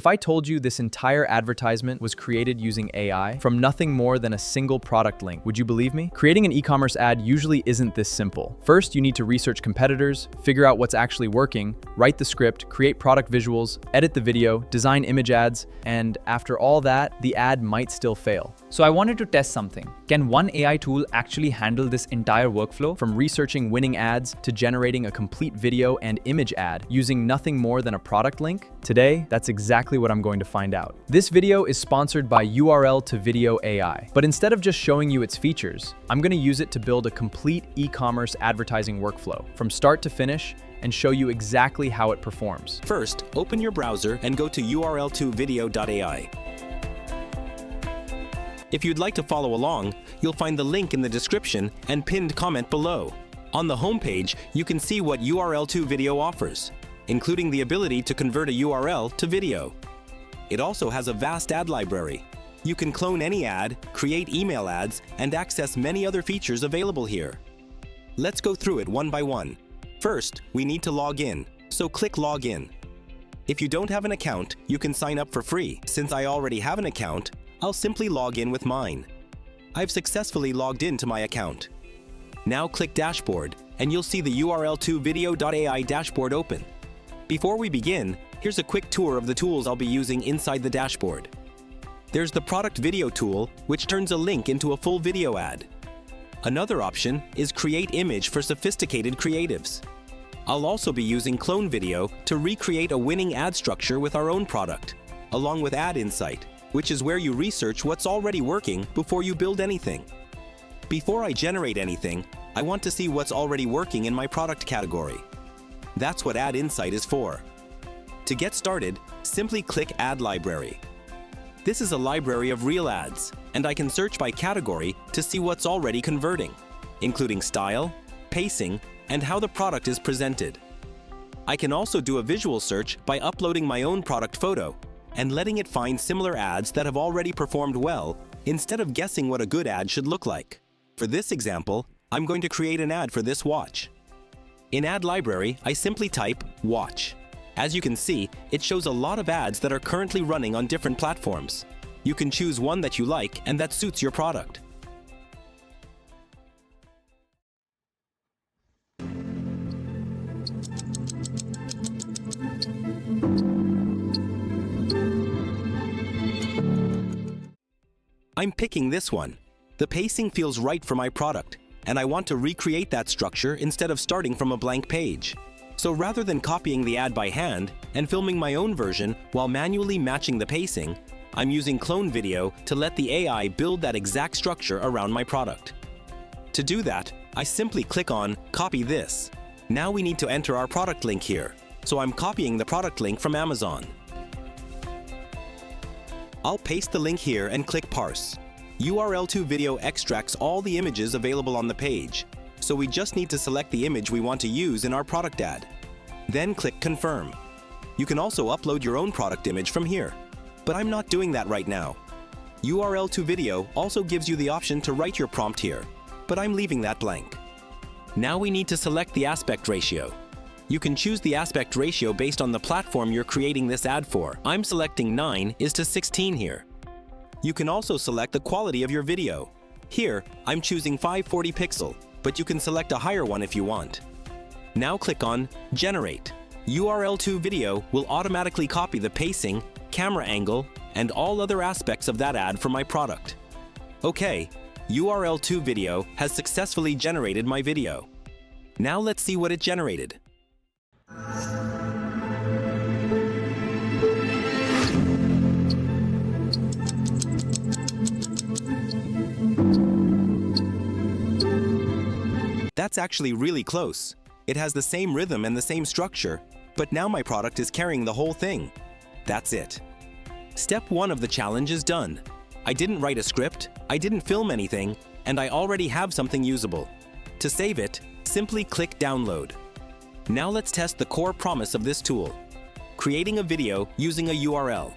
If I told you this entire advertisement was created using AI from nothing more than a single product link, would you believe me? Creating an e-commerce ad usually isn't this simple. First, you need to research competitors, figure out what's actually working, write the script, create product visuals, edit the video, design image ads, and after all that, the ad might still fail. So I wanted to test something. Can one AI tool actually handle this entire workflow? From researching winning ads to generating a complete video and image ad using nothing more than a product link? Today, that's exactly what I'm going to find out. This video is sponsored by URL to Video AI, but instead of just showing you its features, I'm going to use it to build a complete e-commerce advertising workflow from start to finish and show you exactly how it performs. First, open your browser and go to url2video.ai. If you'd like to follow along, you'll find the link in the description and pinned comment below. On the homepage, you can see what URL2Video offers, including the ability to convert a URL to video. It also has a vast ad library. You can clone any ad, create email ads, and access many other features available here. Let's go through it one by one. First, we need to log in, so click Log In. If you don't have an account, you can sign up for free. Since I already have an account, I'll simply log in with mine. I've successfully logged into my account. Now click Dashboard, and you'll see the url2video.ai dashboard open. Before we begin, here's a quick tour of the tools I'll be using inside the dashboard. There's the Product Video tool, which turns a link into a full video ad. Another option is Create Image for sophisticated creatives. I'll also be using Clone Video to recreate a winning ad structure with our own product, along with Ad Insight, which is where you research what's already working before you build anything. Before I generate anything, I want to see what's already working in my product category. That's what Ad Insight is for. To get started, simply click Ad Library. This is a library of real ads, and I can search by category to see what's already converting, including style, pacing, and how the product is presented. I can also do a visual search by uploading my own product photo and letting it find similar ads that have already performed well instead of guessing what a good ad should look like. For this example, I'm going to create an ad for this watch. In Ad Library, I simply type watch. As you can see, it shows a lot of ads that are currently running on different platforms. You can choose one that you like and that suits your product. I'm picking this one. The pacing feels right for my product, and I want to recreate that structure instead of starting from a blank page. So rather than copying the ad by hand and filming my own version while manually matching the pacing, I'm using Clone Video to let the AI build that exact structure around my product. To do that, I simply click on Copy This. Now we need to enter our product link here, so I'm copying the product link from Amazon. I'll paste the link here and click Parse. URL2Video extracts all the images available on the page, so we just need to select the image we want to use in our product ad. Then click Confirm. You can also upload your own product image from here, but I'm not doing that right now. URL2Video also gives you the option to write your prompt here, but I'm leaving that blank. Now we need to select the aspect ratio. You can choose the aspect ratio based on the platform you're creating this ad for. I'm selecting 9:16 here. You can also select the quality of your video. Here, I'm choosing 540 pixel, but you can select a higher one if you want. Now click on Generate. URL2Video will automatically copy the pacing, camera angle, and all other aspects of that ad for my product. Okay, URL2Video has successfully generated my video. Now let's see what it generated. That's actually really close. It has the same rhythm and the same structure, but now my product is carrying the whole thing. That's it. Step 1 of the challenge is done. I didn't write a script, I didn't film anything, and I already have something usable. To save it, simply click Download. Now let's test the core promise of this tool. Creating a video using a URL.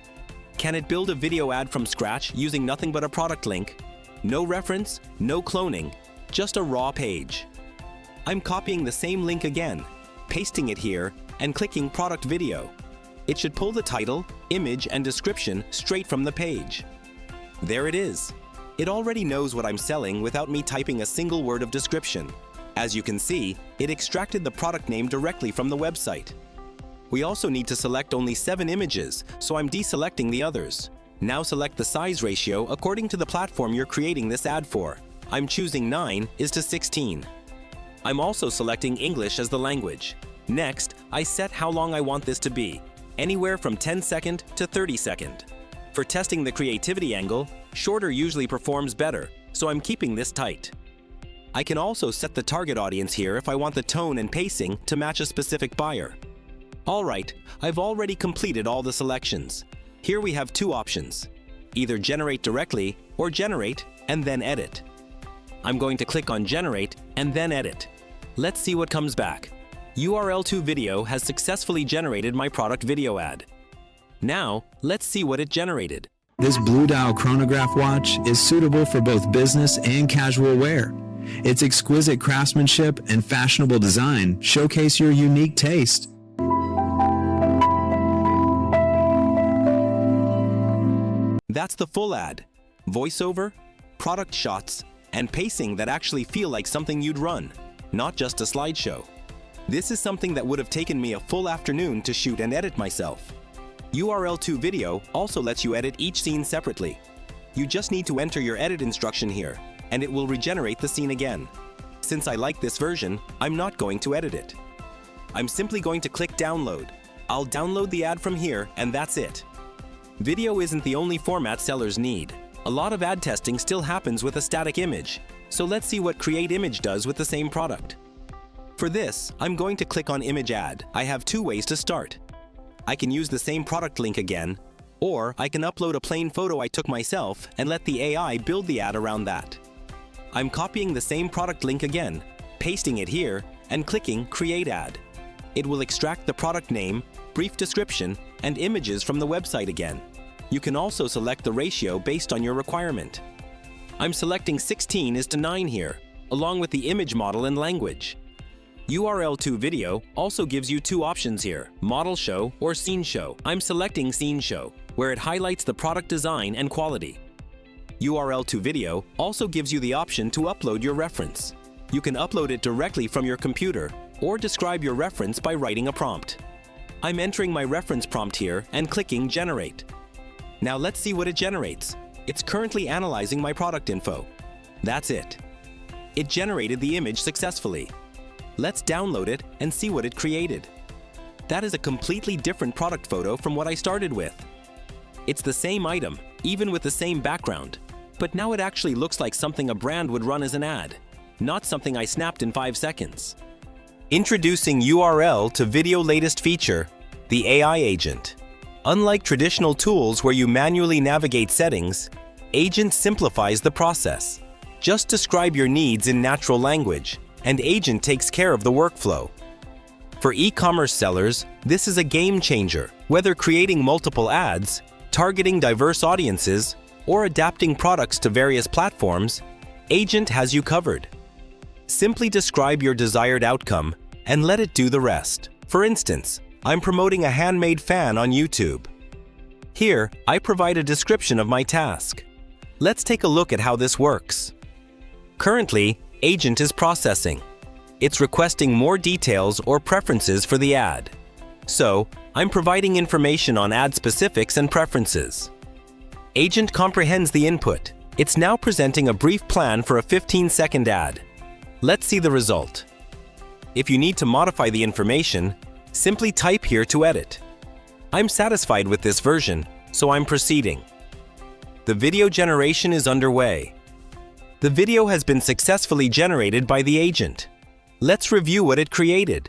Can it build a video ad from scratch using nothing but a product link? No reference, no cloning, just a raw page. I'm copying the same link again, pasting it here, and clicking Product Video. It should pull the title, image, and description straight from the page. There it is. It already knows what I'm selling without me typing a single word of description. As you can see, it extracted the product name directly from the website. We also need to select only 7 images, so I'm deselecting the others. Now select the size ratio according to the platform you're creating this ad for. I'm choosing 9:16. I'm also selecting English as the language. Next, I set how long I want this to be, anywhere from 10-second to 30-second. For testing the creativity angle, shorter usually performs better, so I'm keeping this tight. I can also set the target audience here if I want the tone and pacing to match a specific buyer. Alright, I've already completed all the selections. Here we have 2 options, either generate directly or generate and then edit. I'm going to click on generate and then edit. Let's see what comes back. URL to video has successfully generated my product video ad. Now, let's see what it generated. This Blue Dial chronograph watch is suitable for both business and casual wear. Its exquisite craftsmanship and fashionable design showcase your unique taste. That's the full ad. Voiceover, product shots, and pacing that actually feel like something you'd run, not just a slideshow. This is something that would have taken me a full afternoon to shoot and edit myself. URL to video also lets you edit each scene separately. You just need to enter your edit instruction here, and it will regenerate the scene again. Since I like this version, I'm not going to edit it. I'm simply going to click download. I'll download the ad from here, and that's it. Video isn't the only format sellers need. A lot of ad testing still happens with a static image, so let's see what Create Image does with the same product. For this, I'm going to click on Image Ad. I have 2 ways to start. I can use the same product link again, or I can upload a plain photo I took myself and let the AI build the ad around that. I'm copying the same product link again, pasting it here, and clicking Create Ad. It will extract the product name, brief description, and images from the website again. You can also select the ratio based on your requirement. I'm selecting 16:9 here, along with the image model and language. URL to video also gives you 2 options here, model show or scene show. I'm selecting scene show, where it highlights the product design and quality. URL to video also gives you the option to upload your reference. You can upload it directly from your computer or describe your reference by writing a prompt. I'm entering my reference prompt here and clicking generate. Now let's see what it generates. It's currently analyzing my product info. That's it. It generated the image successfully. Let's download it and see what it created. That is a completely different product photo from what I started with. It's the same item, even with the same background, but now it actually looks like something a brand would run as an ad, not something I snapped in 5 seconds. Introducing URL to video latest feature, the AI agent. Unlike traditional tools where you manually navigate settings, Agent simplifies the process. Just describe your needs in natural language, and Agent takes care of the workflow. For e-commerce sellers, this is a game changer. Whether creating multiple ads, targeting diverse audiences, or adapting products to various platforms, Agent has you covered. Simply describe your desired outcome and let it do the rest. For instance, I'm promoting a handmade fan on YouTube. Here, I provide a description of my task. Let's take a look at how this works. Currently, Agent is processing. It's requesting more details or preferences for the ad. So, I'm providing information on ad specifics and preferences. Agent comprehends the input. It's now presenting a brief plan for a 15-second ad. Let's see the result. If you need to modify the information, simply type here to edit. I'm satisfied with this version, so I'm proceeding. The video generation is underway. The video has been successfully generated by the agent. Let's review what it created.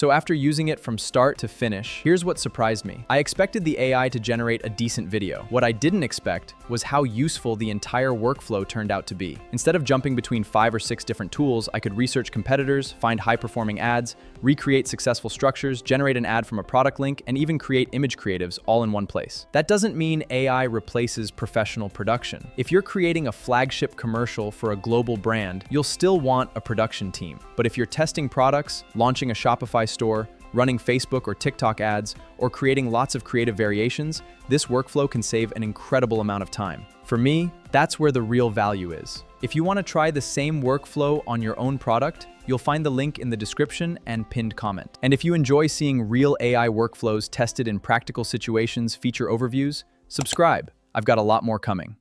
So after using it from start to finish, here's what surprised me. I expected the AI to generate a decent video. What I didn't expect was how useful the entire workflow turned out to be. Instead of jumping between 5 or 6 different tools, I could research competitors, find high-performing ads, recreate successful structures, generate an ad from a product link, and even create image creatives all in one place. That doesn't mean AI replaces professional production. If you're creating a flagship commercial for a global brand, you'll still want a production team. But if you're testing products, launching a Shopify store, running Facebook or TikTok ads, or creating lots of creative variations, this workflow can save an incredible amount of time. For me, that's where the real value is. If you want to try the same workflow on your own product, you'll find the link in the description and pinned comment. And if you enjoy seeing real AI workflows tested in practical situations, feature overviews, subscribe. I've got a lot more coming.